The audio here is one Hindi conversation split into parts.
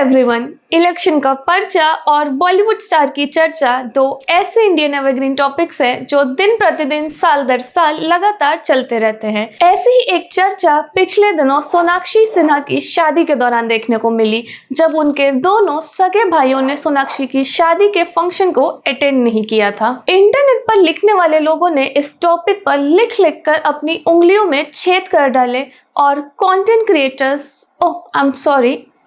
एवरीवन, इलेक्शन का पर्चा और बॉलीवुड स्टार की चर्चा दो ऐसे इंडियन एवरग्रीन टॉपिक्स हैं जो दिन प्रतिदिन साल दर साल लगातार चलते रहते हैं। ऐसी ही एक चर्चा पिछले दिनों सोनाक्षी सिन्हा की शादी के दौरान देखने को मिली, जब उनके दोनों सगे भाइयों ने सोनाक्षी की शादी के फंक्शन को अटेंड नहीं किया था। इंटरनेट पर लिखने वाले लोगों ने इस टॉपिक पर लिख लिख कर अपनी उंगलियों में छेद कर डाले और content creators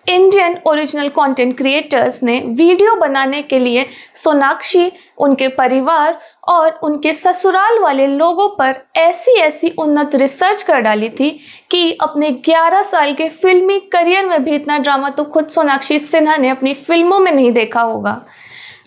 Indian original content creators ने वीडियो बनाने के लिए सोनाक्षी, उनके परिवार और उनके ससुराल वाले लोगों पर ऐसी उन्नत रिसर्च कर डाली थी कि अपने 11 साल के फिल्मी करियर में भी इतना ड्रामा तो खुद सोनाक्षी सिन्हा ने अपनी फिल्मों में नहीं देखा होगा,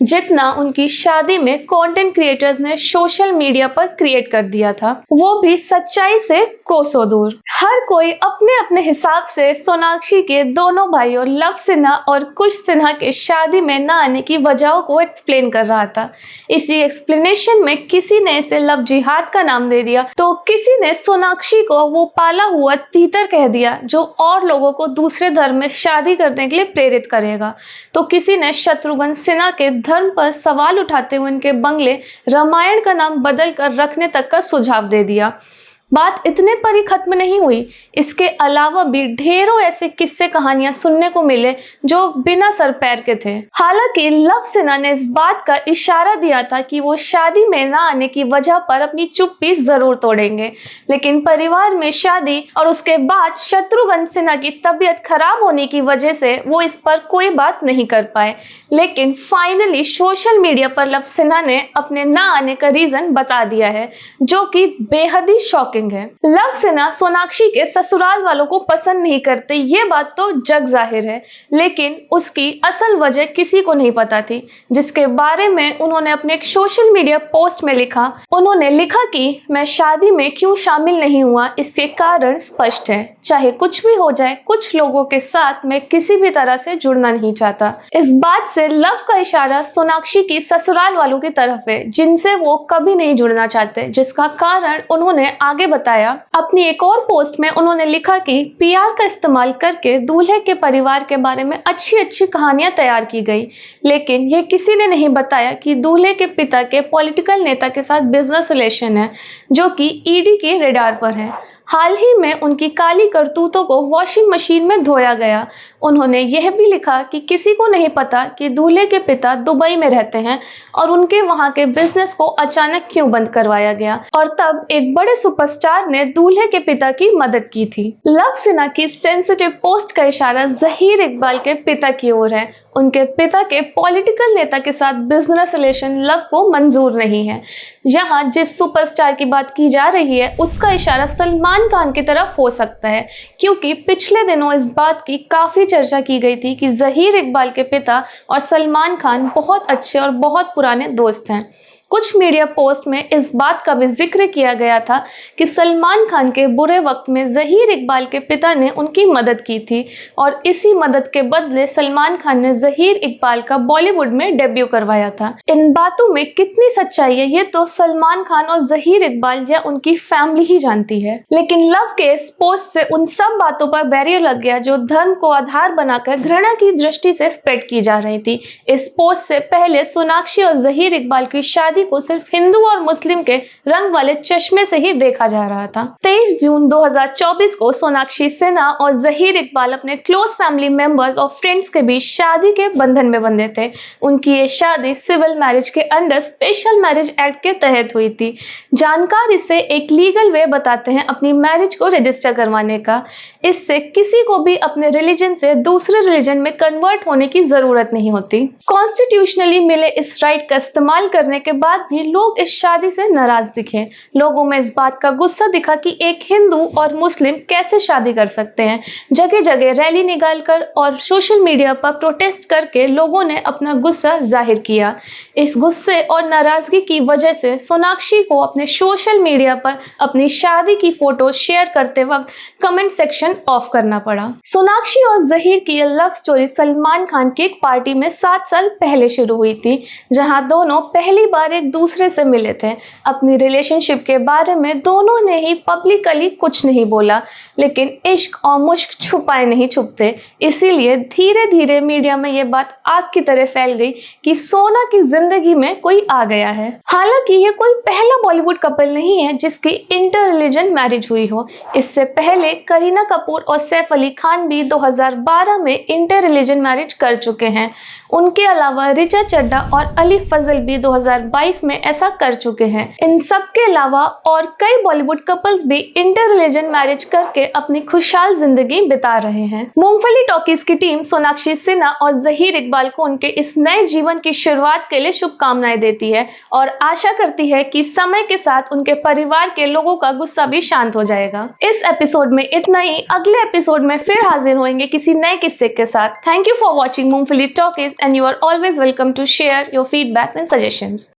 जितना उनकी शादी में कंटेंट क्रिएटर्स ने सोशल मीडिया पर क्रिएट कर दिया था, वो भी सच्चाई से कोसों दूर। हर कोई अपने अपने हिसाब से सोनाक्षी के दोनों भाइयों लव सिन्हा और कुश सिन्हा के शादी में न आने की वजहों को एक्सप्लेन कर रहा था। इसी एक्सप्लेनेशन में किसी ने इसे लव जिहाद का नाम दे दिया, तो किसी ने सोनाक्षी को वो पाला हुआ तीतर कह दिया जो और लोगों को दूसरे धर्म में शादी करने के लिए प्रेरित करेगा, तो किसी ने शत्रुघ्न सिन्हा के धर्म पर सवाल उठाते हुए उनके बंगले रामायण का नाम बदल कर रखने तक का सुझाव दे दिया। बात इतने पर ही खत्म नहीं हुई, इसके अलावा भी ढेरों ऐसे किस्से कहानियां सुनने को मिले जो बिना सर पैर के थे। हालांकि लव सिन्हा ने इस बात का इशारा दिया था कि वो शादी में ना आने की वजह पर अपनी चुप्पी जरूर तोड़ेंगे, लेकिन परिवार में शादी और उसके बाद शत्रुघ्न सिन्हा की तबीयत खराब होने की वजह से वो इस पर कोई बात नहीं कर पाए। लेकिन फाइनली सोशल मीडिया पर लव सिन्हा ने अपने ना आने का रीजन बता दिया है, जो कि बेहद ही शॉकिंग है। लव सिन्हा सोनाक्षी के ससुराल वालों को पसंद नहीं करते, ये बात तो जग जाहिर है, लेकिन उसकी असल वजह किसी को नहीं पता थी, जिसके बारे में उन्होंने अपने एक सोशल मीडिया पोस्ट में लिखा। उन्होंने लिखा कि मैं शादी में क्यों शामिल नहीं हुआ, इसके कारण स्पष्ट है। चाहे कुछ भी हो जाए, कुछ लोगों के साथ मैं किसी भी तरह से जुड़ना नहीं चाहता। इस बात से लव का इशारा सोनाक्षी की ससुराल वालों की तरफ है, जिनसे वो कभी नहीं जुड़ना चाहते, जिसका कारण उन्होंने आगे बताया। अपनी एक और पोस्ट में उन्होंने लिखा कि पीआर का इस्तेमाल करके दूल्हे के परिवार के बारे में अच्छी कहानियां तैयार की गई, लेकिन यह किसी ने नहीं बताया कि दूल्हे के पिता के पॉलिटिकल नेता के साथ बिजनेस रिलेशन है, जो कि ईडी के रेडार पर है। हाल ही में उनकी काली करतूतों को वॉशिंग मशीन में धोया गया। उन्होंने यह भी लिखा कि किसी को नहीं पता कि दूल्हे के पिता दुबई में रहते हैं और उनके वहां के बिजनेस को अचानक क्यों बंद करवाया गया, और तब एक बड़े सुपरस्टार ने दूल्हे के पिता की मदद की थी। लव सिन्हा की सेंसिटिव पोस्ट का इशारा जहीर इकबाल के पिता की ओर है। उनके पिता के पॉलिटिकल नेता के साथ बिजनेस रिलेशन लव को मंजूर नहीं है। यहाँ जिस सुपरस्टार की बात की जा रही है, उसका इशारा सलमान खान की तरफ हो सकता है, क्योंकि पिछले दिनों इस बात की काफी चर्चा की गई थी कि जहीर इकबाल के पिता और सलमान खान बहुत अच्छे और बहुत पुराने दोस्त हैं। कुछ मीडिया पोस्ट में इस बात का भी जिक्र किया गया था कि सलमान खान के बुरे वक्त में जहीर इकबाल के पिता ने उनकी मदद की थी, और इसी मदद के बदले सलमान खान ने जहीर इकबाल का बॉलीवुड में डेब्यू करवाया था। इन बातों में कितनी सच्चाई है, ये तो सलमान खान और जहीर इकबाल या उनकी फैमिली ही जानती है। लेकिन लव के इस पोस्ट से उन सब बातों पर बैरियर लग गया जो धर्म को आधार बनाकर घृणा की दृष्टि से स्प्रेड की जा रही थी। इस पोस्ट से पहले सोनाक्षी और जहीर इकबाल की शादी को सिर्फ हिंदू और मुस्लिम के रंग वाले चश्मे से ही देखा जा रहा था। 23 जून 2024 को सोनाक्षी सिन्हा और जहीर इकबाल अपने क्लोज फैमिली मेंबर्स और फ्रेंड्स के बीच शादी के बंधन में बंधे थे। उनकी ये शादी सिविल मैरिज के अंडर स्पेशल मैरिज एक्ट के तहत हुई थी। जानकार इसे एक लीगल वे बताते हैं अपनी मैरिज को रजिस्टर करवाने का। इससे किसी को भी अपने रिलीजन से दूसरे रिलीजन में कन्वर्ट होने की जरूरत नहीं होती। कॉन्स्टिट्यूशनली मिले इस राइट का इस्तेमाल करने के बाद भी लोग इस शादी से नाराज दिखे। लोगों में इस बात का गुस्सा दिखा कि एक हिंदू और मुस्लिम कैसे शादी कर सकते हैं। जगह जगह रैली निकालकर और सोशल मीडिया पर प्रोटेस्ट करके लोगों ने अपना गुस्सा जाहिर किया। इस गुस्से और नाराजगी की वजह से सोनाक्षी को अपने सोशल मीडिया पर अपनी शादी की फोटो शेयर करते वक्त कमेंट सेक्शन ऑफ करना पड़ा। सोनाक्षी और जहीर की यह लव स्टोरी सलमान खान की एक पार्टी में 7 साल पहले शुरू हुई थी, जहां दोनों पहली बार एक दूसरे से मिले थे। अपनी रिलेशनशिप के बारे में दोनों ने ही पब्लिकली कुछ नहीं बोला, लेकिन इश्क और मुश्क छुपाए नहीं छुपते। इसीलिए धीरे धीरे मीडिया में ये बात आग की तरह फैल गई कि सोना की जिंदगी में कोई आ गया है। हालांकि ये कोई पहला बॉलीवुड कपल नहीं है जिसकी इंटर रिलीजन मैरिज हुई हो। इससे पहले करीना कपूर और सैफ अली खान भी 2012 में इंटर रिलीजन मैरिज कर चुके हैं। उनके अलावा ऋचा चड्ढा और अली फजल भी 2022 में ऐसा कर चुके हैं। इन सब के अलावा और कई बॉलीवुड कपल्स भी इंटर रिलीजन मैरिज करके अपनी खुशहाल जिंदगी बिता रहे हैं। मूंगफली टॉकीज की टीम सोनाक्षी सिन्हा और जहीर इकबाल को उनके इस नए जीवन की शुरुआत के लिए शुभकामनाएं देती है और आशा करती है कि समय के साथ उनके परिवार के लोगों का गुस्सा भी शांत हो जाएगा। इस एपिसोड में इतना ही। अगले एपिसोड में फिर हाजिर होंगे किसी नए किस्से के साथ। Thank you for watching Moongphali talkies and you are always welcome to share your feedbacks and suggestions.